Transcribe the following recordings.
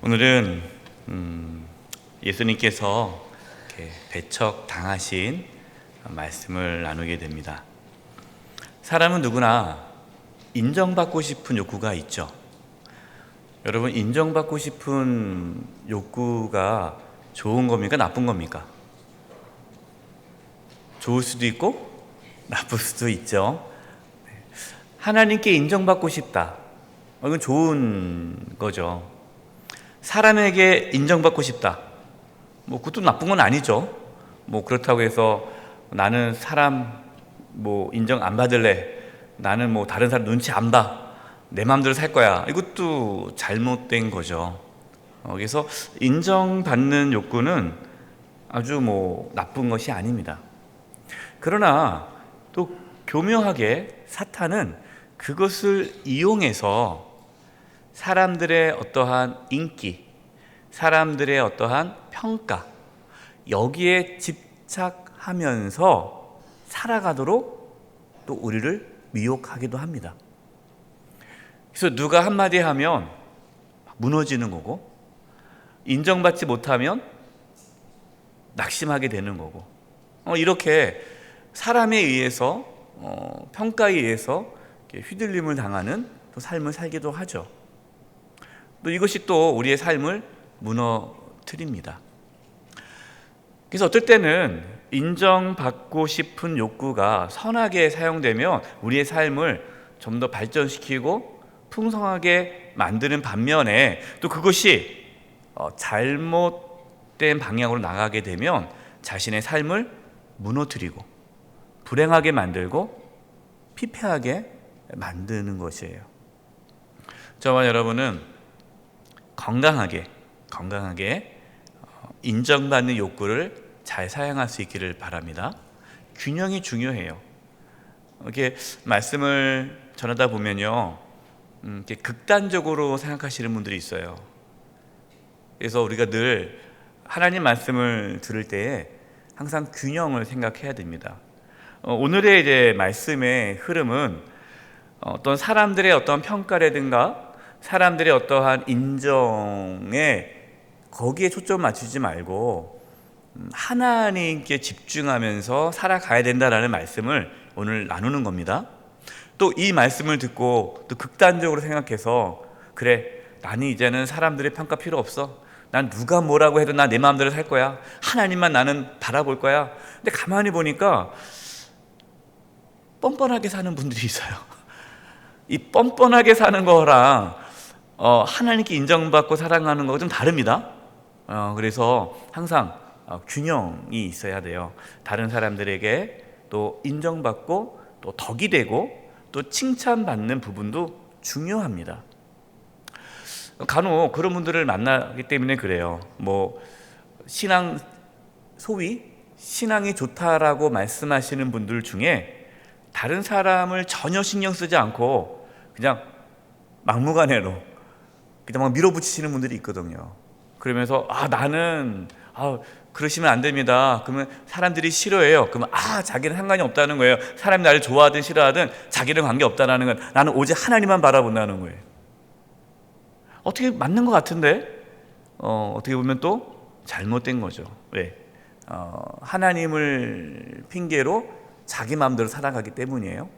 오늘은 예수님께서 이렇게 배척 당하신 말씀을 나누게 됩니다. 사람은 누구나 인정받고 싶은 욕구가 있죠. 여러분, 인정받고 싶은 욕구가 좋은 겁니까? 나쁜 겁니까? 좋을 수도 있고 나쁠 수도 있죠. 하나님께 인정받고 싶다. 이건 좋은 거죠. 사람에게 인정받고 싶다. 그것도 나쁜 건 아니죠. 그렇다고 해서 나는 사람 인정 안 받을래. 나는 다른 사람 눈치 안 봐. 내 마음대로 살 거야. 이것도 잘못된 거죠. 그래서 인정받는 욕구는 아주 나쁜 것이 아닙니다. 그러나 또 교묘하게 사탄은 그것을 이용해서 사람들의 어떠한 인기, 사람들의 어떠한 평가, 여기에 집착하면서 살아가도록 또 우리를 미혹하기도 합니다. 그래서 누가 한마디 하면 무너지는 거고, 인정받지 못하면 낙심하게 되는 거고, 이렇게 사람에 의해서 평가에 의해서 휘둘림을 당하는 또 삶을 살기도 하죠. 또 이것이 또 우리의 삶을 무너뜨립니다. 그래서 어떨 때는 인정받고 싶은 욕구가 선하게 사용되면 우리의 삶을 좀 더 발전시키고 풍성하게 만드는 반면에, 또 그것이 잘못된 방향으로 나가게 되면 자신의 삶을 무너뜨리고 불행하게 만들고 피폐하게 만드는 것이에요. 저와 여러분은 건강하게 인정받는 욕구를 잘 사용할 수 있기를 바랍니다. 균형이 중요해요. 이렇게 말씀을 전하다 보면요, 이렇게 극단적으로 생각하시는 분들이 있어요. 그래서 우리가 늘 하나님 말씀을 들을 때에 항상 균형을 생각해야 됩니다. 오늘의 이제 말씀의 흐름은 어떤 사람들의 어떤 평가라든가 사람들의 어떠한 인정에 거기에 초점 맞추지 말고 하나님께 집중하면서 살아가야 된다라는 말씀을 오늘 나누는 겁니다. 또 이 말씀을 듣고 또 극단적으로 생각해서, 그래, 나는 이제는 사람들의 평가 필요 없어. 난 누가 뭐라고 해도 나 내 마음대로 살 거야. 하나님만 나는 바라볼 거야. 근데 가만히 보니까 뻔뻔하게 사는 분들이 있어요. 이 뻔뻔하게 사는 거랑 하나님께 인정받고 사랑하는 거가 좀 다릅니다. 그래서 항상 균형이 있어야 돼요. 다른 사람들에게 또 인정받고 또 덕이 되고 또 칭찬받는 부분도 중요합니다. 간혹 그런 분들을 만나기 때문에 그래요. 소위 신앙이 좋다라고 말씀하시는 분들 중에 다른 사람을 전혀 신경 쓰지 않고 그냥 막무가내로 그냥 막 밀어붙이시는 분들이 있거든요. 그러면서 나는 그러시면 안 됩니다. 그러면 사람들이 싫어해요. 그러면 자기는 상관이 없다는 거예요. 사람이 나를 좋아하든 싫어하든 자기는 관계 없다는 건, 나는 오직 하나님만 바라본다는 거예요. 어떻게 맞는 것 같은데 어떻게 보면 또 잘못된 거죠. 왜? 하나님을 핑계로 자기 마음대로 살아가기 때문이에요.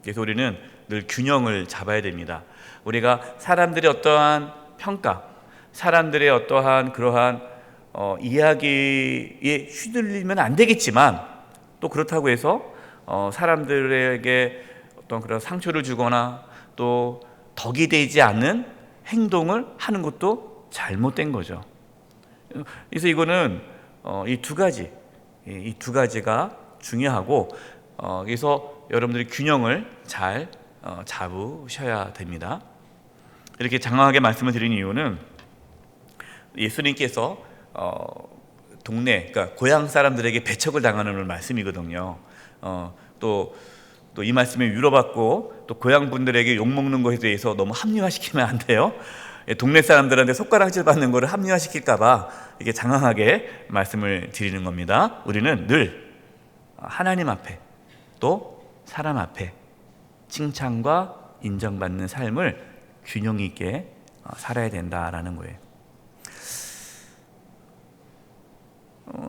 그래서 우리는 늘 균형을 잡아야 됩니다. 우리가 사람들의 어떠한 평가, 사람들의 어떠한 그러한 이야기에 휘둘리면 안 되겠지만, 또 그렇다고 해서 사람들에게 어떤 그런 상처를 주거나 또 덕이 되지 않는 행동을 하는 것도 잘못된 거죠. 그래서 이거는 이 두 가지가 중요하고, 그래서 여러분들이 균형을 잘 잡으셔야 됩니다. 이렇게 장황하게 말씀을 드린 이유는 예수님께서 그러니까 고향 사람들에게 배척을 당하는 말씀이거든요. 또 이 말씀에 위로받고 또 고향 분들에게 욕먹는 것에 대해서 너무 합리화시키면 안 돼요. 동네 사람들한테 손가락질 받는 것을 합리화시킬까봐 이게 장황하게 말씀을 드리는 겁니다. 우리는 늘 하나님 앞에 또 사람 앞에 칭찬과 인정받는 삶을 균형 있게 살아야 된다라는 거예요.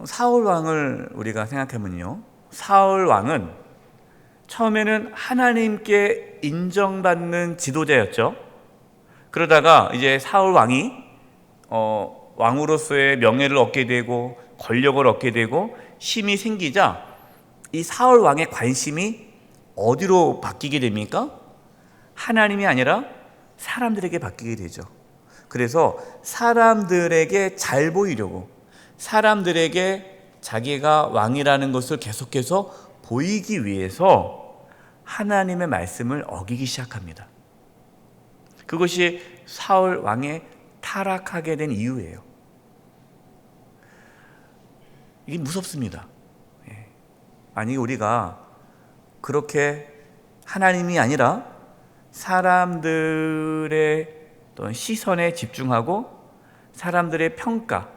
사울 왕을 우리가 생각해보면요, 사울 왕은 처음에는 하나님께 인정받는 지도자였죠. 그러다가 이제 사울 왕이 왕으로서의 명예를 얻게 되고 권력을 얻게 되고 힘이 생기자 이 사울 왕의 관심이 어디로 바뀌게 됩니까? 하나님이 아니라 사람들에게 바뀌게 되죠. 그래서 사람들에게 잘 보이려고, 사람들에게 자기가 왕이라는 것을 계속해서 보이기 위해서 하나님의 말씀을 어기기 시작합니다. 그것이 사울 왕의 타락하게 된 이유예요. 이게 무섭습니다. 만약에 우리가 그렇게 하나님이 아니라 사람들의 어떤 시선에 집중하고 사람들의 평가,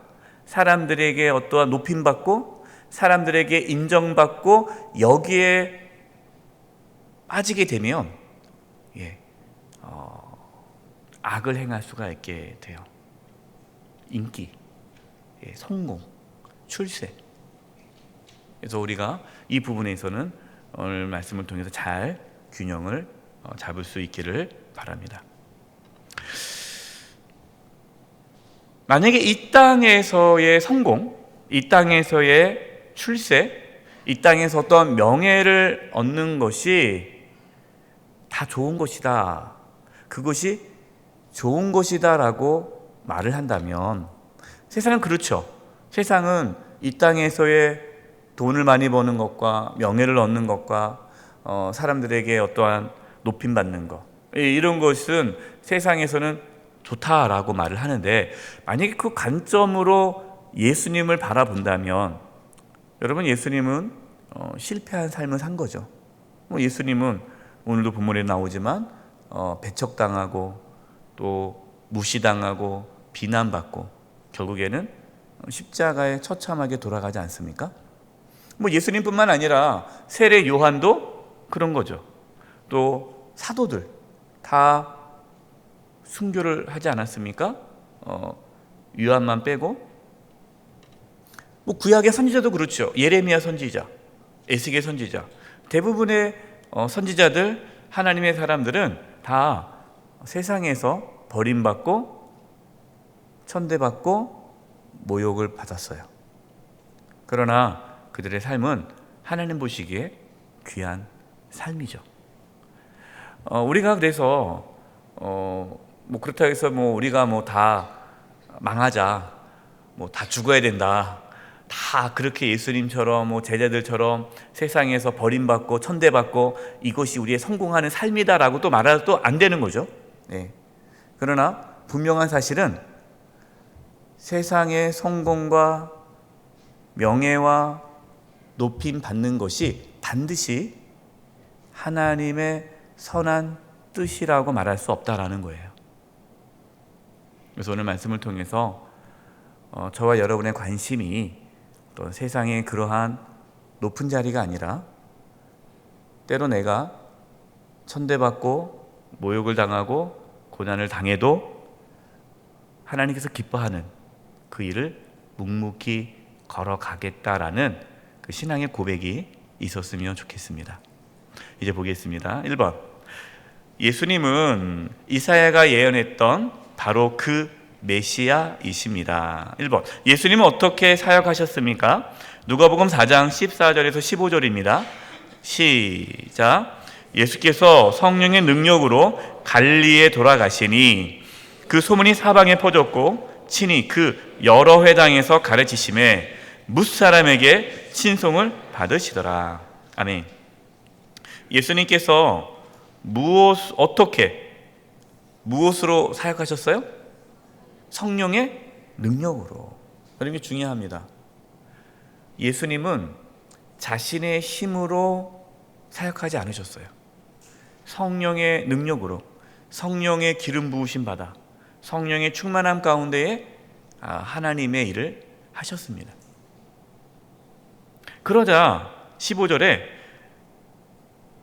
사람들에게 어떠한 높임받고 사람들에게 인정받고 여기에 빠지게 되면 악을 행할 수가 있게 돼요. 인기, 성공, 출세. 그래서 우리가 이 부분에서는 오늘 말씀을 통해서 잘 균형을 잡을 수 있기를 바랍니다. 만약에 이 땅에서의 성공, 이 땅에서의 출세, 이 땅에서 어떤 명예를 얻는 것이 다 좋은 것이다, 그것이 좋은 것이다라고 말을 한다면, 세상은 그렇죠. 세상은 이 땅에서의 돈을 많이 버는 것과 명예를 얻는 것과 사람들에게 어떠한 높임받는 것, 이런 것은 세상에서는 좋다라고 말을 하는데, 만약에 그 관점으로 예수님을 바라본다면, 여러분, 예수님은 실패한 삶을 산 거죠. 예수님은 오늘도 본문에 나오지만 배척당하고 또 무시당하고 비난받고 결국에는 십자가에 처참하게 돌아가지 않습니까? 예수님뿐만 아니라 세례 요한도 그런 거죠. 또 사도들 다 순교를 하지 않았습니까? 요한만 빼고. 구약의 선지자도 그렇죠. 예레미야 선지자, 에스겔 선지자, 대부분의 선지자들, 하나님의 사람들은 다 세상에서 버림받고 천대받고 모욕을 받았어요. 그러나 그들의 삶은 하나님 보시기에 귀한 삶이죠. 우리가 그래서 그렇다고 해서 우리가 다 망하자, 다 죽어야 된다, 다 그렇게 예수님처럼 제자들처럼 세상에서 버림받고 천대받고 이것이 우리의 성공하는 삶이다라고 또 말해도 안 되는 거죠. 그러나 분명한 사실은 세상의 성공과 명예와 높임 받는 것이 반드시 하나님의 선한 뜻이라고 말할 수 없다라는 거예요. 그래서 오늘 말씀을 통해서 저와 여러분의 관심이 또 세상의 그러한 높은 자리가 아니라, 때로 내가 천대받고 모욕을 당하고 고난을 당해도 하나님께서 기뻐하는 그 일을 묵묵히 걸어가겠다라는 그 신앙의 고백이 있었으면 좋겠습니다. 이제 보겠습니다. 1번, 예수님은 이사야가 예언했던 바로 그 메시아이십니다. 1번, 예수님은 어떻게 사역하셨습니까? 누가복음 4장 14절에서 15절입니다. 시작. 예수께서 성령의 능력으로 갈릴리에 돌아가시니 그 소문이 사방에 퍼졌고 친히 그 여러 회당에서 가르치심에 뭇사람에게 친송을 받으시더라. 아멘. 예수님께서 무엇으로 사역하셨어요? 성령의 능력으로. 그런 게 중요합니다. 예수님은 자신의 힘으로 사역하지 않으셨어요. 성령의 능력으로, 성령의 기름 부으심 받아 성령의 충만함 가운데에 하나님의 일을 하셨습니다. 그러자 15절에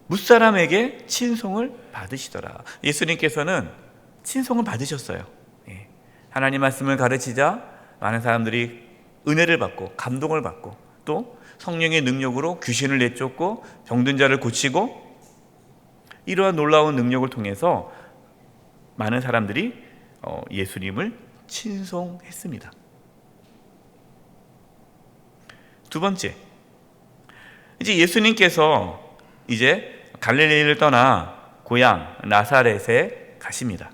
뭇사람에게 친송을 받으시더라. 예수님께서는 친송을 받으셨어요. 하나님 말씀을 가르치자 많은 사람들이 은혜를 받고 감동을 받고 또 성령의 능력으로 귀신을 내쫓고 병든 자를 고치고 이러한 놀라운 능력을 통해서 많은 사람들이 예수님을 친송했습니다. 두 번째, 이제 예수님께서 이제 갈릴리를 떠나 고향 나사렛에 가십니다.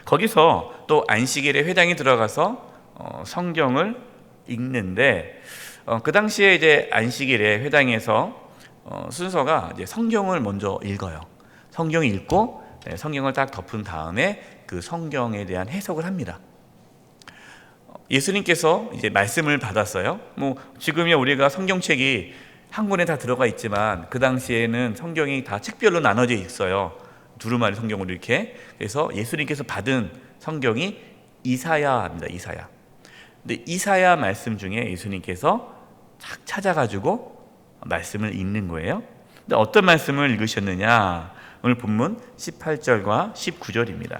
거기서 또 안식일에 회당에 들어가서 성경을 읽는데 그 당시에 이제 안식일에 회당에서 순서가 이제 성경을 먼저 읽어요. 성경을 읽고 성경을 딱 덮은 다음에 그 성경에 대한 해석을 합니다. 예수님께서 이제 말씀을 받았어요. 지금이야 우리가 성경책이 한 권에 다 들어가 있지만 그 당시에는 성경이 다 책별로 나눠져 있어요. 두루마리 성경으로 이렇게. 그래서 예수님께서 받은 성경이 이사야입니다. 이사야. 근데 이사야 말씀 중에 예수님께서 착 찾아가지고 말씀을 읽는 거예요. 근데 어떤 말씀을 읽으셨느냐? 오늘 본문 18절과 19절입니다.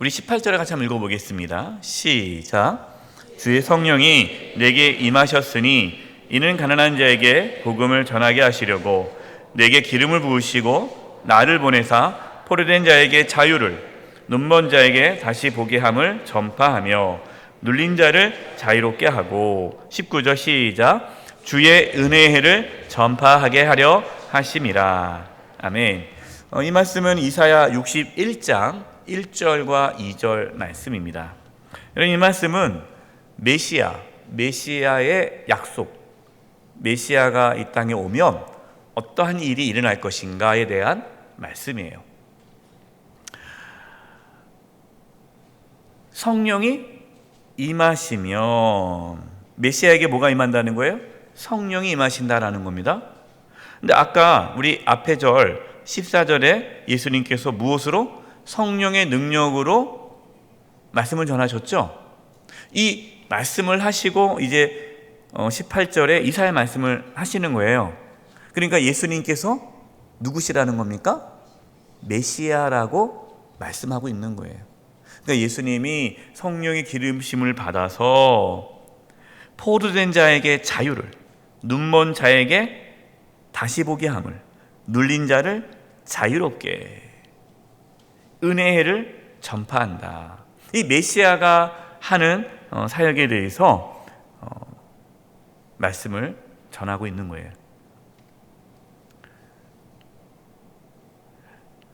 우리 18절을 같이 한번 읽어보겠습니다. 시작. 주의 성령이 내게 임하셨으니 이는 가난한 자에게 복음을 전하게 하시려고 내게 기름을 부으시고 나를 보내사 포로된 자에게 자유를 눈먼 자에게 다시 보게 함을 전파하며 눌린 자를 자유롭게 하고 19절 시작. 주의 은혜의 해를 전파하게 하려 하심이라. 아멘. 이 말씀은 이사야 61장 1절과 2절 말씀입니다. 이 말씀은 메시아의 약속, 메시아가 이 땅에 오면 어떠한 일이 일어날 것인가에 대한 말씀이에요. 성령이 임하시면 메시아에게 뭐가 임한다는 거예요? 성령이 임하신다라는 겁니다. 근데 아까 우리 앞에 절 14절에 예수님께서 무엇으로? 성령의 능력으로 말씀을 전하셨죠? 이 말씀을 하시고 이제 18절에 이사야 말씀을 하시는 거예요. 그러니까 예수님께서 누구시라는 겁니까? 메시아라고 말씀하고 있는 거예요. 그러니까 예수님이 성령의 기름심을 받아서 포로된 자에게 자유를, 눈먼 자에게 다시 보게 함을, 눌린 자를 자유롭게 은혜의 해를 전파한다. 이 메시아가 하는 사역에 대해서 말씀을 전하고 있는 거예요.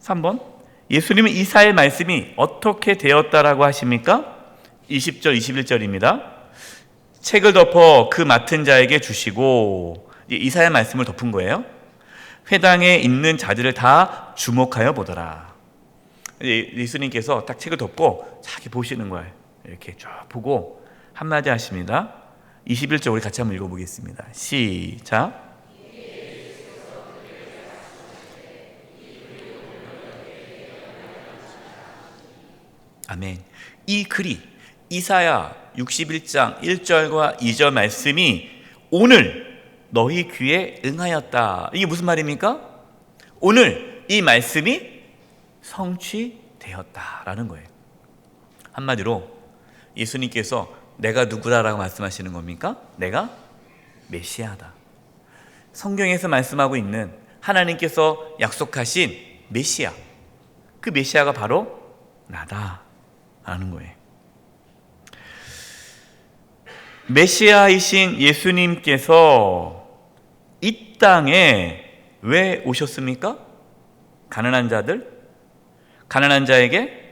3번, 예수님은 이사야의 말씀이 어떻게 되었다라고 하십니까? 20절, 21절입니다. 책을 덮어 그 맡은 자에게 주시고, 이사야 말씀을 덮은 거예요. 회당에 있는 자들을 다 주목하여 보더라. 예수님께서 딱 책을 덮고 자기 보시는 거예요. 이렇게 쭉 보고 한마디 하십니다. 21절 우리 같이 한번 읽어보겠습니다. 시작. 아멘. 이 글이 이사야 61장 1절과 2절 말씀이 오늘 너희 귀에 응하였다. 이게 무슨 말입니까? 오늘 이 말씀이 성취되었다라는 거예요. 한마디로 예수님께서 내가 누구다라고 말씀하시는 겁니까? 내가 메시아다. 성경에서 말씀하고 있는 하나님께서 약속하신 메시아, 그 메시아가 바로 나다라는 거예요. 메시아이신 예수님께서 이 땅에 왜 오셨습니까? 가난한 자에게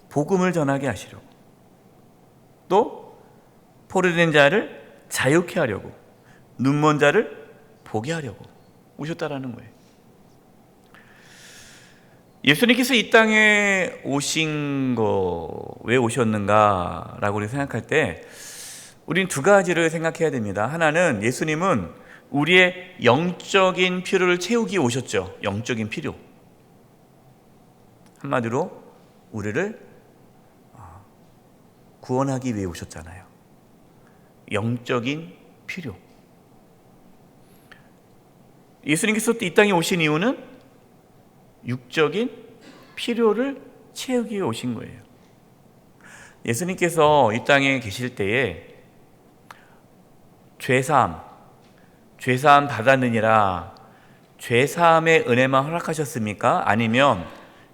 복음을 전하게 하시려고, 또 포로된 자를 자유케 하려고, 눈먼 자를 보게 하려고 오셨다라는 거예요. 예수님께서 이 땅에 오신 거 왜 오셨는가라고 우리 생각할 때 우리는 두 가지를 생각해야 됩니다. 하나는 예수님은 우리의 영적인 필요를 채우기 위해 오셨죠. 영적인 필요. 한마디로 우리를 구원하기 위해 오셨잖아요. 영적인 필요. 예수님께서 이 땅에 오신 이유는 육적인 필요를 채우기 위해 오신 거예요. 예수님께서 이 땅에 계실 때에 죄사함 받았느니라, 죄사함의 은혜만 허락하셨습니까? 아니면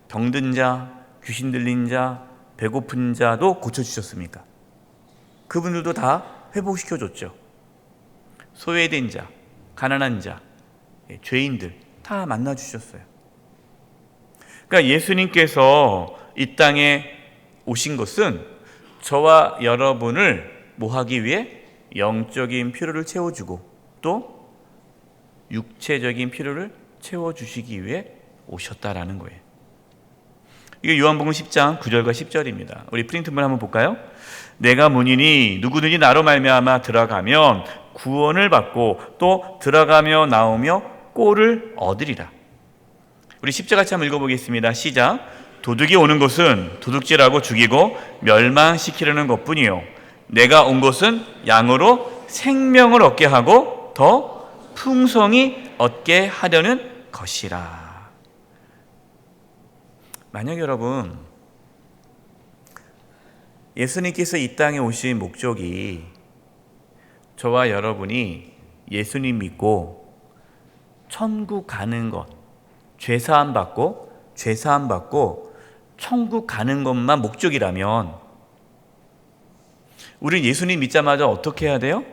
병든 자, 귀신 들린 자, 배고픈 자도 고쳐주셨습니까? 그분들도 다 회복시켜줬죠. 소외된 자, 가난한 자, 죄인들 다 만나주셨어요. 그러니까 예수님께서 이 땅에 오신 것은 저와 여러분을 뭐 하기 위해? 영적인 필요를 채워주고 또 육체적인 필요를 채워주시기 위해 오셨다라는 거예요. 이게 요한복음 10장 9절과 10절입니다. 우리 프린트물 한번 볼까요? 내가 문이니 누구든지 나로 말미암아 들어가면 구원을 받고 또 들어가며 나오며 꼴을 얻으리라. 우리 10절 같이 한번 읽어보겠습니다. 시작. 도둑이 오는 것은 도둑질하고 죽이고 멸망시키려는 것뿐이요, 내가 온 것은 양으로 생명을 얻게 하고 더 풍성히 얻게 하려는 것이라. 만약 여러분, 예수님께서 이 땅에 오신 목적이 저와 여러분이 예수님 믿고 천국 가는 것, 죄사함 받고 천국 가는 것만 목적이라면 우리 예수님 믿자마자 어떻게 해야 돼요?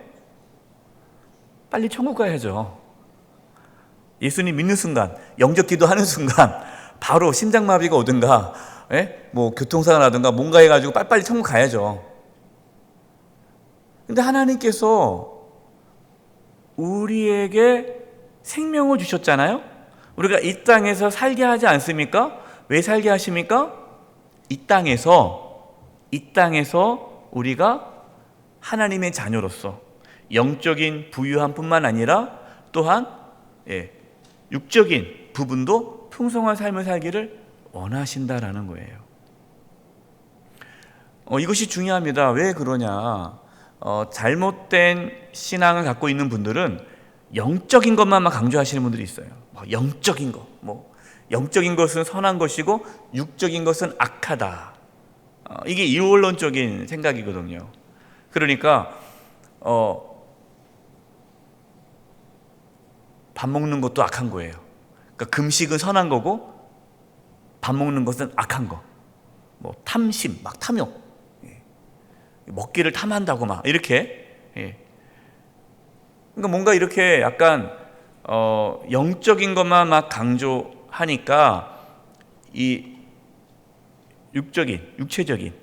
빨리 천국 가야죠. 예수님 믿는 순간, 영접 기도하는 순간 바로 심장마비가 오든가 뭐 교통사고 나든가 뭔가 해가지고 빨리빨리 천국 가야죠. 근데 하나님께서 우리에게 생명을 주셨잖아요. 우리가 이 땅에서 살게 하지 않습니까? 왜 살게 하십니까? 이 땅에서 우리가 하나님의 자녀로서 영적인 부유함뿐만 아니라 또한 육적인 부분도 풍성한 삶을 살기를 원하신다라는 거예요. 이것이 중요합니다. 왜 그러냐? 잘못된 신앙을 갖고 있는 분들은 영적인 것만 강조하시는 분들이 있어요. 영적인 것, 영적인 것은 선한 것이고 육적인 것은 악하다. 이게 이원론적인 생각이거든요. 그러니까 밥 먹는 것도 악한 거예요. 그러니까 금식은 선한 거고 밥 먹는 것은 악한 거. 탐심, 탐욕, 먹기를 탐한다고 이렇게. 그러니까 뭔가 이렇게 약간 영적인 것만 강조하니까 이 육체적인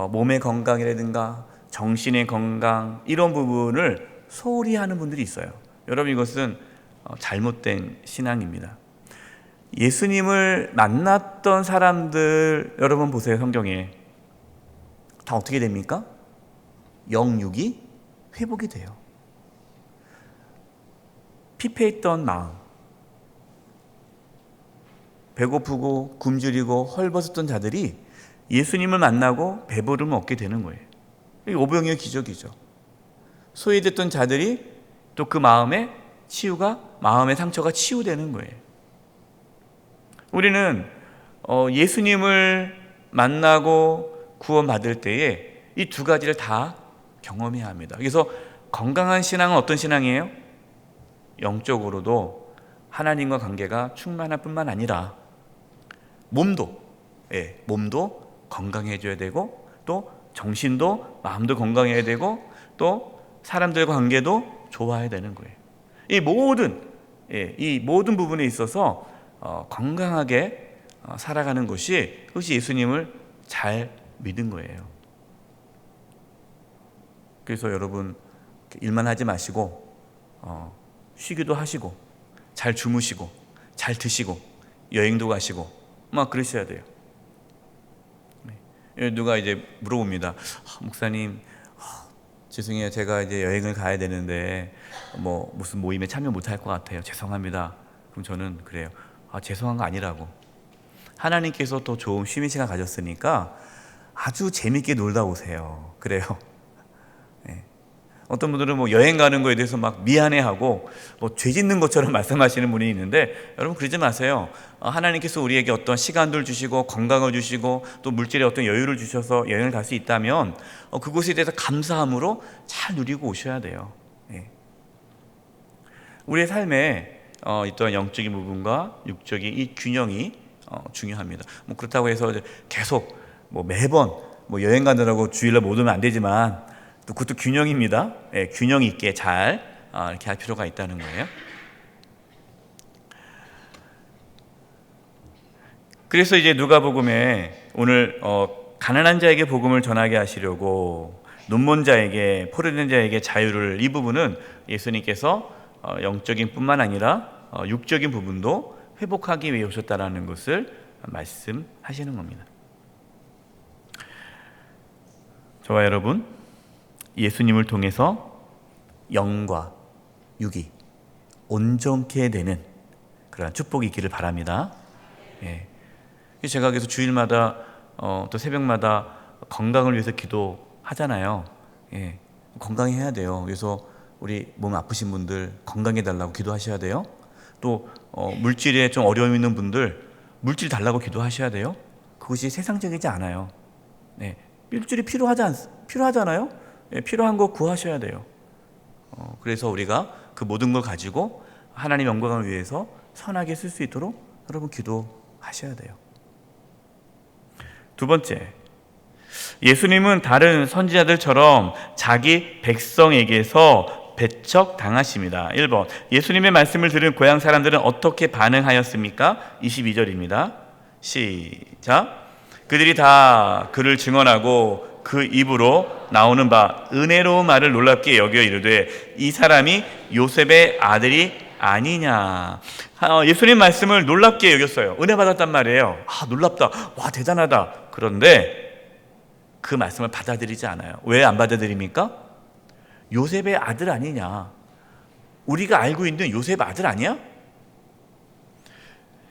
몸의 건강이라든가 정신의 건강, 이런 부분을 소홀히 하는 분들이 있어요. 여러분, 이것은 잘못된 신앙입니다. 예수님을 만났던 사람들 여러분 보세요. 성경에 다 어떻게 됩니까? 영육이 회복이 돼요. 피폐했던 마음, 배고프고 굶주리고 헐벗었던 자들이 예수님을 만나고 배부름을 얻게 되는 거예요. 이게 오병이어의 기적이죠. 소외됐던 자들이 또 그 마음의 상처가 치유되는 거예요. 우리는 예수님을 만나고 구원받을 때에 이 두 가지를 다 경험해야 합니다. 그래서 건강한 신앙은 어떤 신앙이에요? 영적으로도 하나님과 관계가 충만할 뿐만 아니라 몸도 건강해져야 되고 또 정신도 마음도 건강해야 되고 또 사람들과 관계도 좋아야 되는 거예요. 이 모든 부분에 있어서 건강하게 살아가는 것이, 그것이 예수님을 잘 믿은 거예요. 그래서 여러분, 일만 하지 마시고 쉬기도 하시고 잘 주무시고 잘 드시고 여행도 가시고 그러셔야 돼요. 누가 이제 물어봅니다. 목사님, 죄송해요. 제가 이제 여행을 가야 되는데 무슨 모임에 참여 못할 것 같아요. 죄송합니다. 그럼 저는 그래요. 죄송한 거 아니라고. 하나님께서 더 좋은 쉬는 시간 가졌으니까 아주 재밌게 놀다 오세요. 그래요. 어떤 분들은 뭐 여행 가는 거에 대해서 막 미안해하고 뭐 죄 짓는 것처럼 말씀하시는 분이 있는데, 여러분 그러지 마세요. 하나님께서 우리에게 어떤 시간들 주시고 건강을 주시고 또 물질의 어떤 여유를 주셔서 여행을 갈 수 있다면 그것에 대해서 감사함으로 잘 누리고 오셔야 돼요. 예. 우리의 삶에 있던 영적인 부분과 육적인 이 균형이 중요합니다. 뭐 그렇다고 해서 계속 뭐 매번 뭐 여행 가느라고 주일날 못 오면 안 되지만, 또 그것도 균형입니다. 예, 균형 있게 잘 이렇게 할 필요가 있다는 거예요. 그래서 이제 누가복음에 오늘 가난한 자에게 복음을 전하게 하시려고 눈먼 자에게, 포로된 자에게 자유를, 이 부분은 예수님께서 영적인 뿐만 아니라 육적인 부분도 회복하기 위해 오셨다라는 것을 말씀하시는 겁니다. 저와 여러분, 예수님을 통해서 영과 육이 온전케 되는 그런 축복이 있기를 바랍니다. 예. 제가 그래서 주일마다 또 새벽마다 건강을 위해서 기도하잖아요. 예. 건강해야 돼요. 그래서 우리 몸 아프신 분들 건강해 달라고 기도하셔야 돼요. 또 물질에 좀 어려움 있는 분들 물질 달라고 기도하셔야 돼요. 그것이 세상적이지 않아요. 네. 물질이 필요하잖아요. 네. 필요한 거 구하셔야 돼요. 그래서 우리가 그 모든 걸 가지고 하나님 영광을 위해서 선하게 쓸 수 있도록 여러분 기도하셔야 돼요. 두 번째, 예수님은 다른 선지자들처럼 자기 백성에게서 배척당하십니다. 1번, 예수님의 말씀을 들은 고향 사람들은 어떻게 반응하였습니까? 22절입니다. 시작. 그들이 다 그를 증언하고 그 입으로 나오는 바 은혜로운 말을 놀랍게 여겨 이르되 이 사람이 요셉의 아들이 아니냐. 예수님 말씀을 놀랍게 여겼어요. 은혜 받았단 말이에요. 놀랍다. 와, 대단하다. 그런데 그 말씀을 받아들이지 않아요. 왜 안 받아들입니까? 요셉의 아들 아니냐. 우리가 알고 있는 요셉 아들 아니야?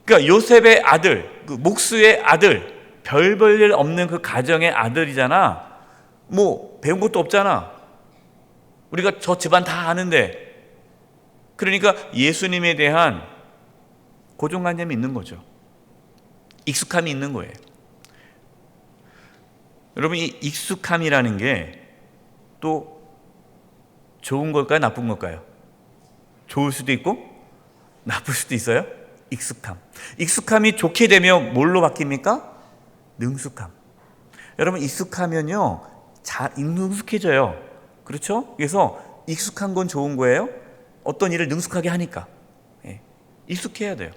그러니까 요셉의 아들, 그 목수의 아들, 별 볼 일 없는 그 가정의 아들이잖아. 뭐 배운 것도 없잖아. 우리가 저 집안 다 아는데. 그러니까 예수님에 대한 고정관념이 있는 거죠. 익숙함이 있는 거예요. 여러분, 이 익숙함이라는 게 또 좋은 걸까요? 나쁜 걸까요? 좋을 수도 있고 나쁠 수도 있어요. 익숙함. 익숙함이 좋게 되면 뭘로 바뀝니까? 능숙함. 여러분, 익숙하면요 능숙해져요. 그렇죠? 그래서 익숙한 건 좋은 거예요. 어떤 일을 능숙하게 하니까. 익숙해야 돼요.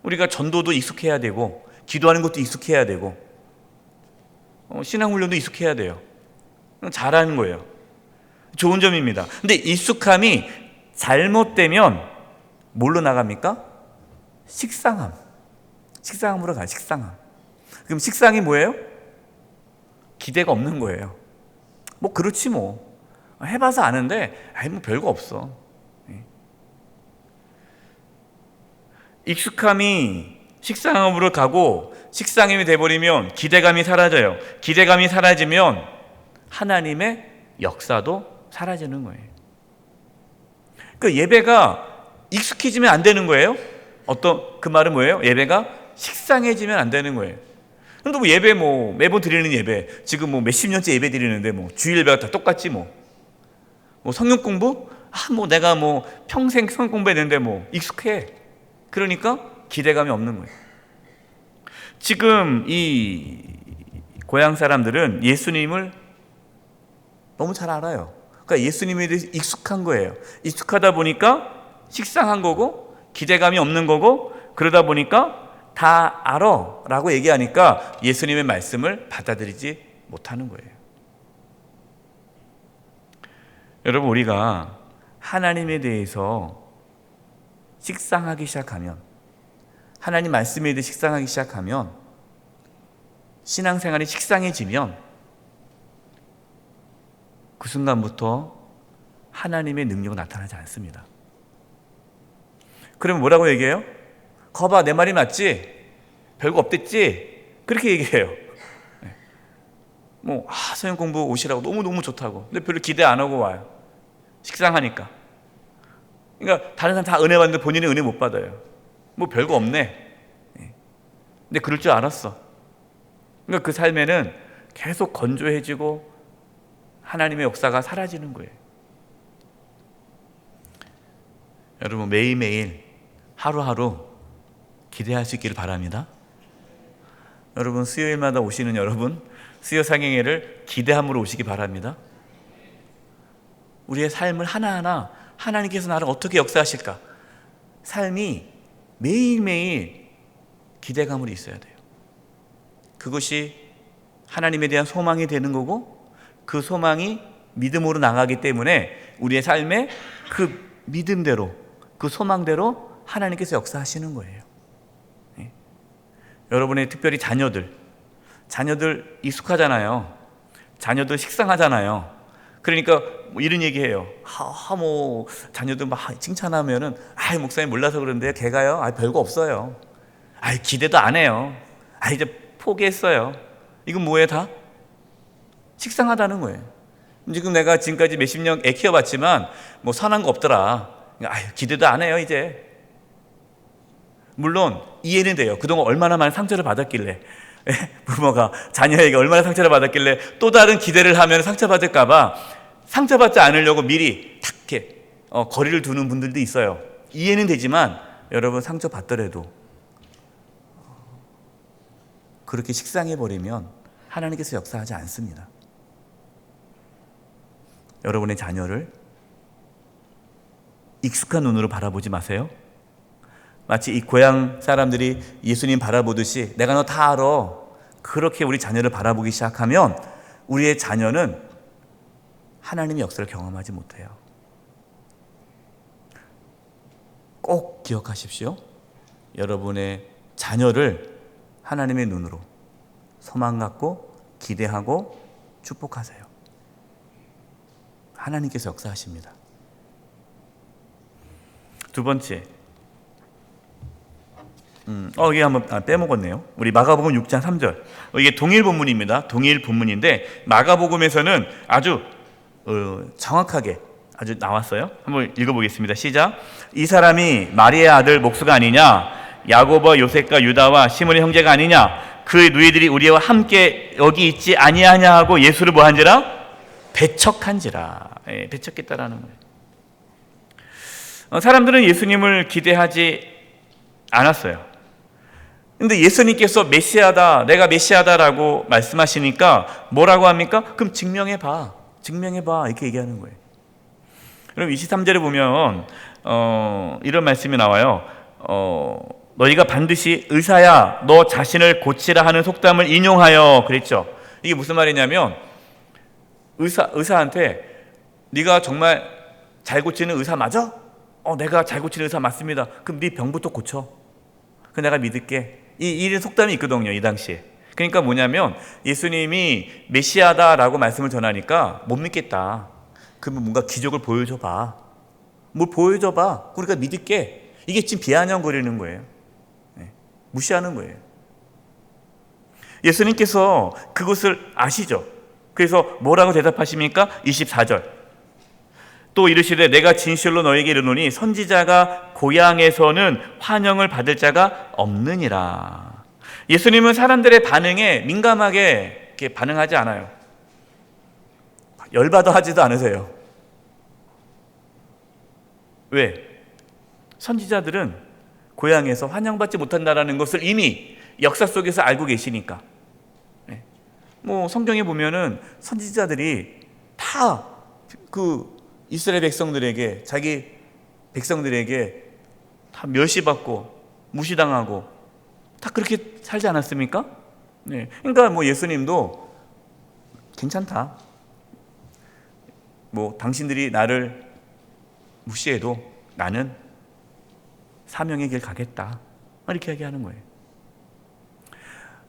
우리가 전도도 익숙해야 되고 기도하는 것도 익숙해야 되고 신앙훈련도 익숙해야 돼요. 잘하는 거예요. 좋은 점입니다. 근데 익숙함이 잘못되면 뭘로 나갑니까? 식상함으로 가요. 식상함. 그럼 식상이 뭐예요? 기대가 없는 거예요. 뭐 그렇지 뭐. 해봐서 아는데 뭐 별거 없어. 익숙함이 식상함으로 가고 식상함이 돼버리면 기대감이 사라져요. 기대감이 사라지면 하나님의 역사도 사라지는 거예요. 그러니까 예배가 익숙해지면 안 되는 거예요. 그 말은 뭐예요? 예배가 식상해지면 안 되는 거예요. 근데 뭐 예배 매번 드리는 예배, 지금 몇십 년째 예배 드리는데 주일 예배가 다 똑같지 뭐 성경 공부? 내가 평생 성경 공부했는데 익숙해. 그러니까 기대감이 없는 거예요. 지금 이 고향 사람들은 예수님을 너무 잘 알아요. 그러니까 예수님에 대해서 익숙한 거예요. 익숙하다 보니까 식상한 거고 기대감이 없는 거고, 그러다 보니까 다 알아 라고 얘기하니까 예수님의 말씀을 받아들이지 못하는 거예요. 여러분, 우리가 하나님에 대해서 식상하기 시작하면, 하나님 말씀에 대해 식상하기 시작하면, 신앙생활이 식상해지면 그 순간부터 하나님의 능력은 나타나지 않습니다. 그러면 뭐라고 얘기해요? 거봐, 내 말이 맞지? 별거 없댔지? 그렇게 얘기해요. 성경 공부 오시라고 너무너무 좋다고. 근데 별로 기대 안 하고 와요. 식상하니까. 그러니까 다른 사람 다 은혜 받는데 본인은 은혜 못 받아요. 뭐 별거 없네. 근데 그럴 줄 알았어. 그러니까 그 삶에는 계속 건조해지고 하나님의 역사가 사라지는 거예요. 여러분, 매일매일 하루하루 기대할 수 있기를 바랍니다. 여러분, 수요일마다 오시는 여러분, 수요 상행회를 기대함으로 오시기 바랍니다. 우리의 삶을 하나하나 하나님께서 나를 어떻게 역사하실까? 삶이 매일매일 기대감으로 있어야 돼요. 그것이 하나님에 대한 소망이 되는 거고, 그 소망이 믿음으로 나가기 때문에 우리의 삶에 그 믿음대로, 그 소망대로 하나님께서 역사하시는 거예요. 네. 여러분의 특별히 자녀들 익숙하잖아요. 자녀들 식상하잖아요. 그러니까 뭐 이런 얘기해요. 뭐 자녀들 막 칭찬하면은, 목사님 몰라서 그런데 걔가요, 별거 없어요. 기대도 안 해요. 이제 포기했어요. 이건 뭐예요? 다 식상하다는 거예요. 지금 내가 지금까지 몇십 년 애 키워봤지만 뭐 선한 거 없더라. 기대도 안 해요 이제. 물론 이해는 돼요. 그동안 얼마나 많은 상처를 받았길래, 부모가 자녀에게 얼마나 상처를 받았길래 또 다른 기대를 하면 상처받을까 봐 상처받지 않으려고 미리 탁 이렇게 거리를 두는 분들도 있어요. 이해는 되지만 여러분, 상처받더라도 그렇게 식상해버리면 하나님께서 역사하지 않습니다. 여러분의 자녀를 익숙한 눈으로 바라보지 마세요. 마치 이 고향 사람들이 예수님 바라보듯이 내가 너 다 알아, 그렇게 우리 자녀를 바라보기 시작하면 우리의 자녀는 하나님의 역사를 경험하지 못해요. 꼭 기억하십시오. 여러분의 자녀를 하나님의 눈으로 소망 갖고 기대하고 축복하세요. 하나님께서 역사하십니다. 두 번째, 이게 한번 빼먹었네요. 우리 마가복음 6장 3절. 이게 동일 본문입니다. 동일 본문인데 마가복음에서는 아주 정확하게 아주 나왔어요. 한번 읽어보겠습니다. 시작. 이 사람이 마리아의 아들 목수가 아니냐? 야고보, 요셉과 유다와 시몬의 형제가 아니냐? 그의 누이들이 우리와 함께 여기 있지 아니하냐 하고 예수를 뭐한지라? 배척한지라. 배척했다라는 거예요. 사람들은 예수님을 기대하지 않았어요. 근데 예수님께서 메시아다, 내가 메시아다라고 말씀하시니까 뭐라고 합니까? 그럼 증명해봐 이렇게 얘기하는 거예요. 그럼 23절에 보면 이런 말씀이 나와요. 너희가 반드시 의사야 너 자신을 고치라 하는 속담을 인용하여 그랬죠. 이게 무슨 말이냐면 의사한테 네가 정말 잘 고치는 의사 맞아? 내가 잘 고치는 의사 맞습니다. 그럼 네 병부터 고쳐. 그 내가 믿을게. 이런 속담이 있거든요, 이 당시에. 그러니까 뭐냐면 예수님이 메시아다라고 말씀을 전하니까 못 믿겠다. 그러면 뭔가 기적을 보여줘봐. 뭘 보여줘봐. 우리가 믿을게. 이게 지금 비아냥거리는 거예요. 무시하는 거예요. 예수님께서 그것을 아시죠? 그래서 뭐라고 대답하십니까? 24절. 또 이르시되 내가 진실로 너에게 이르노니 선지자가 고향에서는 환영을 받을 자가 없느니라. 예수님은 사람들의 반응에 민감하게 이렇게 반응하지 않아요. 열받아 하지도 않으세요. 왜? 선지자들은 고향에서 환영받지 못한다는 것을 이미 역사 속에서 알고 계시니까. 뭐 성경에 보면은 선지자들이 다 그 이스라엘 백성들에게, 자기 백성들에게 다 멸시받고 무시당하고 다 그렇게 살지 않았습니까? 그러니까 뭐 예수님도 괜찮다. 뭐 당신들이 나를 무시해도 나는 사명의 길 가겠다. 이렇게 얘기하는 거예요.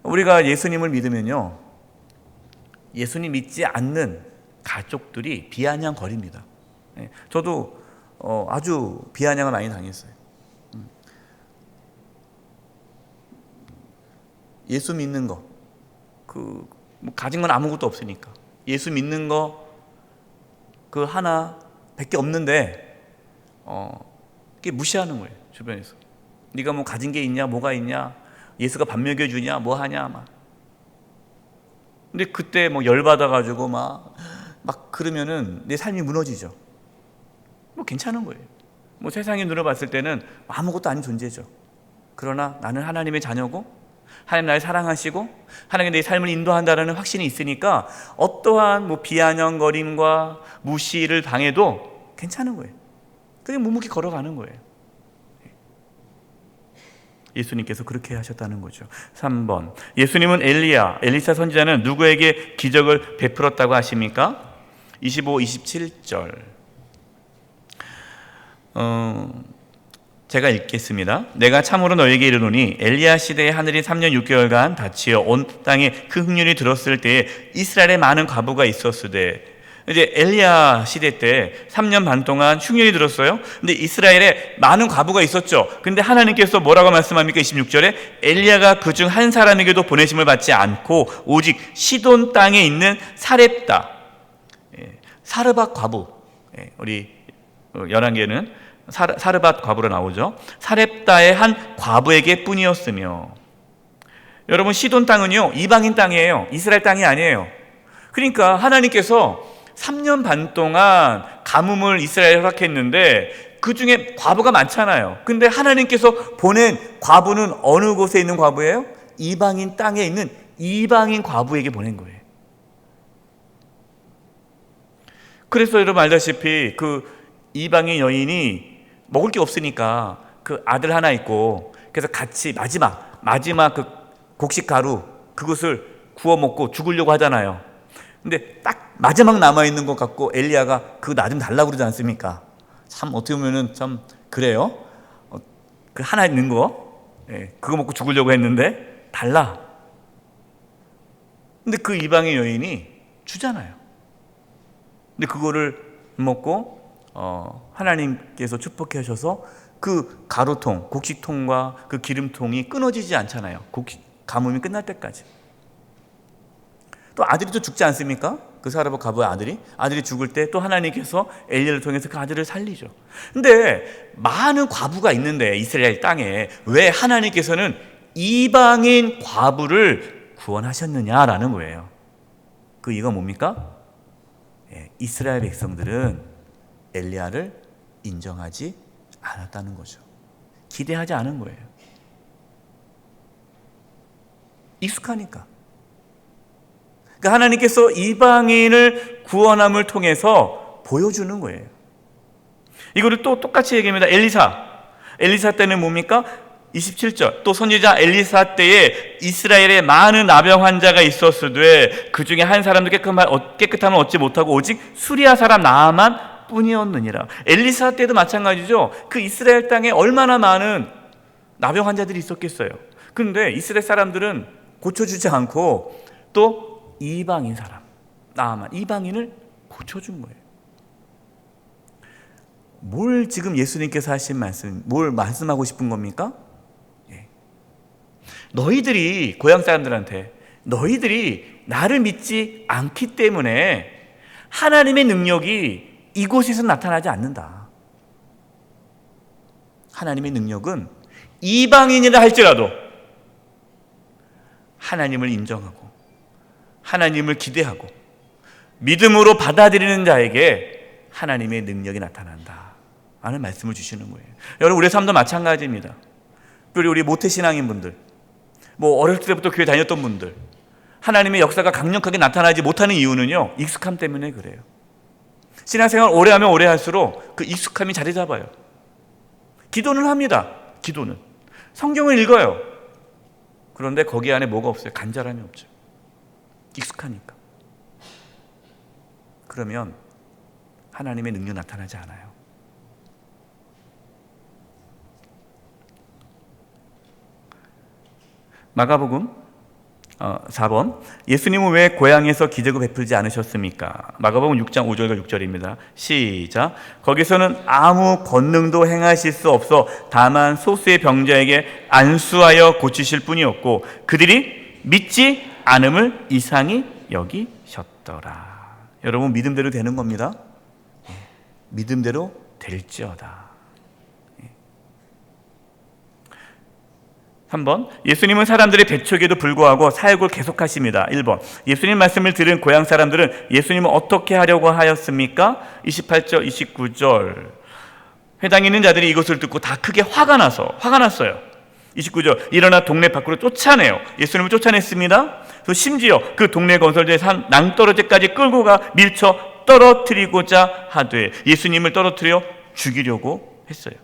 우리가 예수님을 믿으면요, 예수님 믿지 않는 가족들이 비아냥거립니다. 저도 아주 비아냥을 많이 당했어요. 예수 믿는 거, 뭐 가진 건 아무것도 없으니까 예수 믿는 거 그 하나 밖에 없는데 이게 무시하는 거예요. 주변에서. 네가 뭐 가진 게 있냐, 뭐가 있냐, 예수가 밥 먹여주냐, 뭐 하냐 막. 근데 그때 뭐 열받아가지고 막 그러면은 내 삶이 무너지죠. 뭐 괜찮은 거예요. 뭐 세상의 눈으로 봤을 때는 아무것도 아닌 존재죠. 그러나 나는 하나님의 자녀고 하나님 나를 사랑하시고 하나님 내 삶을 인도한다는 확신이 있으니까 어떠한 뭐 비아냥거림과 무시를 당해도 괜찮은 거예요. 그냥 묵묵히 걸어가는 거예요. 예수님께서 그렇게 하셨다는 거죠. 3번, 예수님은 엘리사 선지자는 누구에게 기적을 베풀었다고 하십니까? 25, 27절 제가 읽겠습니다. 내가 참으로 너에게 이르노니 엘리야 시대에 하늘이 3년 6개월간 닫히어 온 땅에 큰 흑륜이 들었을 때에 이스라엘에 많은 과부가 있었으되, 이제 엘리야 시대 때 3년 반 동안 흉년이 들었어요. 근데 이스라엘에 많은 과부가 있었죠. 근데 하나님께서 뭐라고 말씀합니까? 26절에 엘리야가 그중 한 사람에게도 보내심을 받지 않고 오직 시돈 땅에 있는 사렙다, 사르밧 과부, 우리 열왕기에는 사르밧 과부로 나오죠. 사렙다의 한 과부에게 뿐이었으며, 여러분 시돈 땅은요 이방인 땅이에요. 이스라엘 땅이 아니에요. 그러니까 하나님께서 3년 반 동안 가뭄을 이스라엘에 허락했는데 그 중에 과부가 많잖아요. 근데 하나님께서 보낸 과부는 어느 곳에 있는 과부예요? 이방인 땅에 있는 이방인 과부에게 보낸 거예요. 그래서 여러분 알다시피 그 이방인 여인이 먹을 게 없으니까 그 아들 하나 있고, 그래서 같이 마지막 그 곡식 가루 그것을 구워 먹고 죽으려고 하잖아요. 근데 딱 마지막 남아있는 것 같고 엘리야가 그거 나 좀 달라고 그러지 않습니까? 참 어떻게 보면은 참 그래요. 그 하나 있는 거, 그거 먹고 죽으려고 했는데 달라. 근데 그 이방의 여인이 주잖아요. 근데 그거를 먹고 하나님께서 축복해 하셔서 그 가루통, 곡식통과 그 기름통이 끊어지지 않잖아요. 가뭄이 끝날 때까지. 또 아들이 또 죽지 않습니까? 그 사르밧 과부의 아들이 죽을 때 또 하나님께서 엘리야를 통해서 그 아들을 살리죠. 근데 많은 과부가 있는데 이스라엘 땅에 왜 하나님께서는 이방인 과부를 구원하셨느냐라는 거예요. 그 이유가 뭡니까? 이스라엘 백성들은 엘리야를 인정하지 않았다는 거죠. 기대하지 않은 거예요. 익숙하니까. 그러니까 하나님께서 이방인을 구원함을 통해서 보여주는 거예요. 이거를 또 똑같이 얘기합니다. 엘리사 때는 뭡니까? 27절, 또 선지자 엘리사 때에 이스라엘에 많은 나병 환자가 있었으되 그 중에 한 사람도 깨끗함을 얻지 못하고 오직 수리아 사람 나아만 뿐이었느니라. 엘리사 때도 마찬가지죠. 그 이스라엘 땅에 얼마나 많은 나병 환자들이 있었겠어요. 그런데 이스라엘 사람들은 고쳐주지 않고 또 이방인 사람, 나아만, 이방인을 고쳐준 거예요. 뭘 지금 예수님께서 하신 말씀, 뭘 말씀하고 싶은 겁니까? 너희들이 고향 사람들한테 너희들이 나를 믿지 않기 때문에 하나님의 능력이 이곳에서 나타나지 않는다. 하나님의 능력은 이방인이라 할지라도 하나님을 인정하고 하나님을 기대하고 믿음으로 받아들이는 자에게 하나님의 능력이 나타난다 라는 말씀을 주시는 거예요. 여러분 우리의 삶도 마찬가지입니다. 그리고 우리 모태신앙인 분들, 뭐 어렸을 때부터 교회 다녔던 분들, 하나님의 역사가 강력하게 나타나지 못하는 이유는요, 익숙함 때문에 그래요. 신앙생활 오래 하면 오래 할수록 그 익숙함이 자리 잡아요. 기도는 합니다. 기도는. 성경을 읽어요. 그런데 거기 안에 뭐가 없어요? 간절함이 없죠. 익숙하니까. 그러면 하나님의 능력 나타나지 않아요. 마가복음 4번, 예수님은 왜 고향에서 기적을 베풀지 않으셨습니까? 마가복음 6장 5절과 6절입니다. 시작. 거기서는 아무 권능도 행하실 수 없어 다만 소수의 병자에게 안수하여 고치실 뿐이었고 그들이 믿지 않음을 이상히 여기셨더라. 여러분 믿음대로 되는 겁니다. 믿음대로 될지어다. 3번, 예수님은 사람들의 배척에도 불구하고 사역을 계속하십니다. 1번, 예수님 말씀을 들은 고향 사람들은 예수님은 어떻게 하려고 하였습니까? 28절, 29절. 회당에 있는 자들이 이것을 듣고 다 크게 화가 났어요. 29절, 일어나 동네 밖으로 쫓아내요. 예수님을 쫓아냈습니다. 그래서 심지어 그 동네 건설된 산 낭떠러지까지 끌고 가 밀쳐 떨어뜨리고자 하되 예수님을 떨어뜨려 죽이려고 했어요.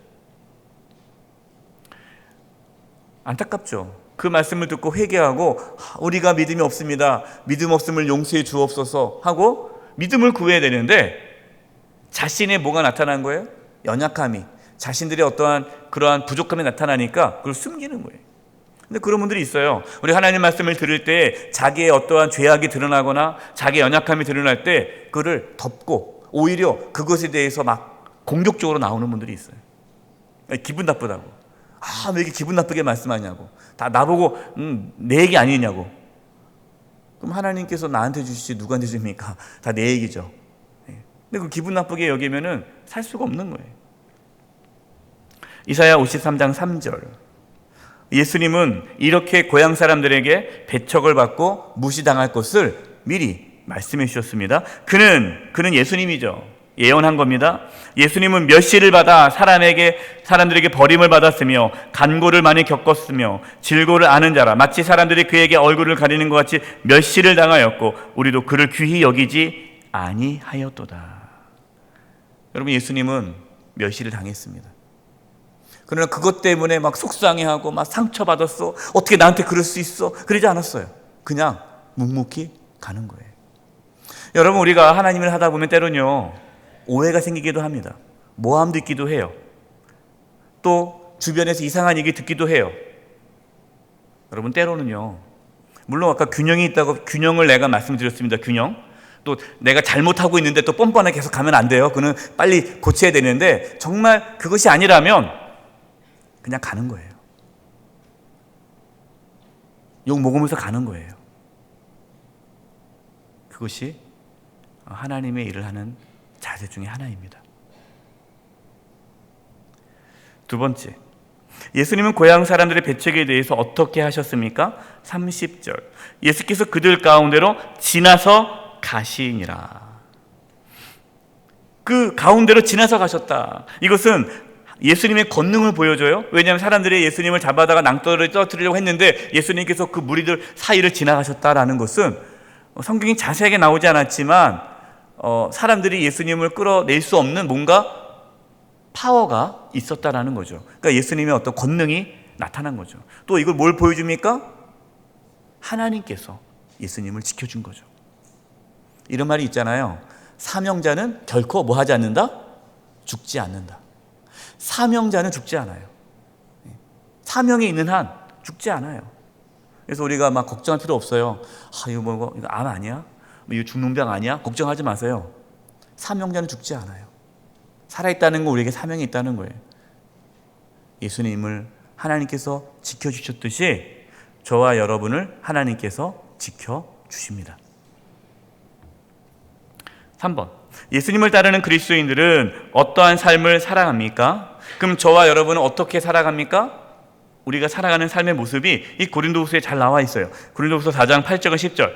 안타깝죠. 그 말씀을 듣고 회개하고 우리가 믿음이 없습니다. 믿음 없음을 용서해 주옵소서 하고 믿음을 구해야 되는데 자신의 뭐가 나타난 거예요? 연약함이, 자신들의 어떠한 그러한 부족함이 나타나니까 그걸 숨기는 거예요. 근데 그런 분들이 있어요. 우리 하나님 말씀을 들을 때 자기의 어떠한 죄악이 드러나거나 자기의 연약함이 드러날 때 그를 덮고 오히려 그것에 대해서 막 공격적으로 나오는 분들이 있어요. 기분 나쁘다고. 왜 이렇게 기분 나쁘게 말씀하냐고. 다 나보고 내 얘기 아니냐고. 그럼 하나님께서 나한테 주시지 누구한테 줍니까? 다 내 얘기죠. 근데 그 기분 나쁘게 여기면은 살 수가 없는 거예요. 이사야 53장 3절. 예수님은 이렇게 고향 사람들에게 배척을 받고 무시당할 것을 미리 말씀해 주셨습니다. 그는 예수님이죠. 예언한 겁니다. 예수님은 멸시를 받아 사람들에게 버림을 받았으며 간고를 많이 겪었으며 질고를 아는 자라 마치 사람들이 그에게 얼굴을 가리는 것 같이 멸시를 당하였고 우리도 그를 귀히 여기지 아니하였도다. 여러분, 예수님은 멸시를 당했습니다. 그러나 그것 때문에 막 속상해하고 막 상처받았어, 어떻게 나한테 그럴 수 있어, 그러지 않았어요. 그냥 묵묵히 가는 거예요. 여러분, 우리가 하나님을 하다 보면 때로는요 오해가 생기기도 합니다. 모함도 있기도 해요. 또 주변에서 이상한 얘기 듣기도 해요. 여러분, 때로는요, 물론 아까 균형이 있다고 균형을 내가 말씀드렸습니다. 균형. 또 내가 잘못하고 있는데 또 뻔뻔하게 계속 가면 안 돼요. 그는 빨리 고쳐야 되는데 정말 그것이 아니라면 그냥 가는 거예요. 욕 먹으면서 가는 거예요. 그것이 하나님의 일을 하는 자세 중에 하나입니다. 두 번째, 예수님은 고향 사람들의 배척에 대해서 어떻게 하셨습니까? 30절, 예수께서 그들 가운데로 지나서 가시니라. 그 가운데로 지나서 가셨다. 이것은 예수님의 권능을 보여줘요. 왜냐하면 사람들이 예수님을 잡아다가 낭떠러지를 떨어뜨리려고 했는데 예수님께서 그 무리들 사이를 지나가셨다라는 것은 성경이 자세하게 나오지 않았지만 사람들이 예수님을 끌어낼 수 없는 뭔가 파워가 있었다라는 거죠. 그러니까 예수님의 어떤 권능이 나타난 거죠. 또 이걸 뭘 보여줍니까? 하나님께서 예수님을 지켜준 거죠. 이런 말이 있잖아요. 사명자는 결코 뭐 하지 않는다? 죽지 않는다. 사명자는 죽지 않아요. 사명이 있는 한 죽지 않아요. 그래서 우리가 막 걱정할 필요 없어요. 이거 암 아니야? 이거 죽는 병 아니야? 걱정하지 마세요. 사명자는 죽지 않아요. 살아있다는 건 우리에게 사명이 있다는 거예요. 예수님을 하나님께서 지켜주셨듯이 저와 여러분을 하나님께서 지켜주십니다. 3번, 예수님을 따르는 그리스도인들은 어떠한 삶을 살아갑니까? 그럼 저와 여러분은 어떻게 살아갑니까? 우리가 살아가는 삶의 모습이 이 고린도후서에 잘 나와 있어요. 고린도후서 4장 8절과 10절.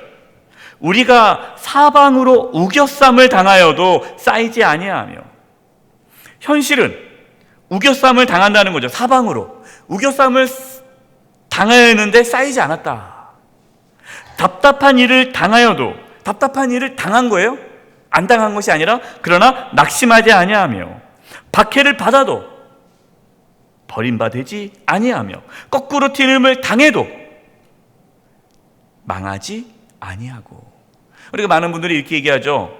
우리가 사방으로 우겨쌈을 당하여도 쌓이지 아니하며. 현실은 우겨쌈을 당한다는 거죠. 사방으로 우겨쌈을 당해야 했는데 쌓이지 않았다. 답답한 일을 당하여도 답답한 일을 당한 거예요. 안 당한 것이 아니라 그러나 낙심하지 아니하며 박해를 받아도 버림받지 아니하며 거꾸로 튀김을 당해도 망하지 아니하고. 우리가 많은 분들이 이렇게 얘기하죠.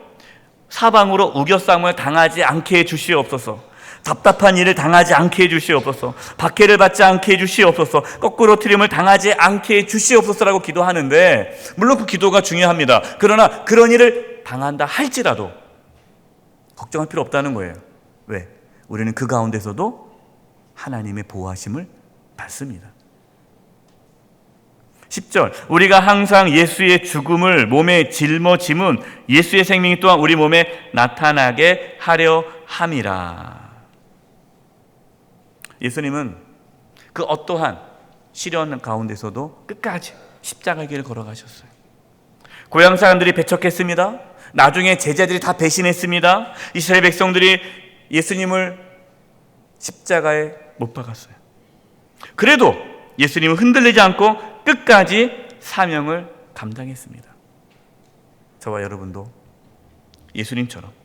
사방으로 우겨쌈을 당하지 않게 해주시옵소서. 답답한 일을 당하지 않게 해주시옵소서. 박해를 받지 않게 해주시옵소서. 거꾸로 튀김을 당하지 않게 해주시옵소서라고 기도하는데 물론 그 기도가 중요합니다. 그러나 그런 일을 당한다 할지라도 걱정할 필요 없다는 거예요. 왜? 우리는 그 가운데서도 하나님의 보호하심을 받습니다. 10절, 우리가 항상 예수의 죽음을 몸에 짊어짐은 예수의 생명이 또한 우리 몸에 나타나게 하려 함이라. 예수님은 그 어떠한 시련 가운데서도 끝까지 십자가의 길을 걸어가셨어요. 고향 사람들이 배척했습니다. 나중에 제자들이 다 배신했습니다. 이스라엘 백성들이 예수님을 십자가에 못 박았어요. 그래도 예수님은 흔들리지 않고 끝까지 사명을 감당했습니다. 저와 여러분도 예수님처럼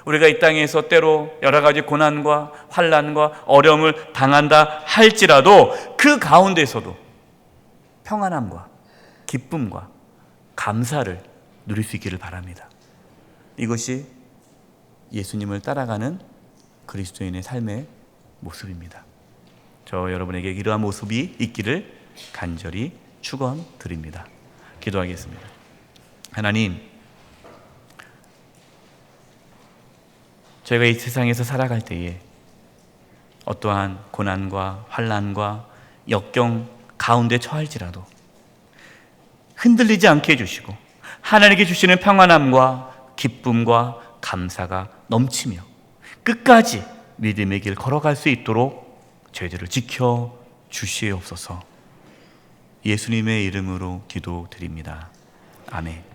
우리가 이 땅에서 때로 여러 가지 고난과 환난과 어려움을 당한다 할지라도 그 가운데서도 평안함과 기쁨과 감사를 누릴 수 있기를 바랍니다. 이것이 예수님을 따라가는 그리스도인의 삶의 모습입니다. 저 여러분에게 이러한 모습이 있기를 간절히 축원드립니다. 기도하겠습니다. 하나님, 저희가 이 세상에서 살아갈 때에 어떠한 고난과 환난과 역경 가운데 처할지라도 흔들리지 않게 해주시고 하나님께 주시는 평안함과 기쁨과 감사가 넘치며 끝까지 믿음의 길 걸어갈 수 있도록 저희들을 지켜 주시옵소서. 예수님의 이름으로 기도드립니다. 아멘.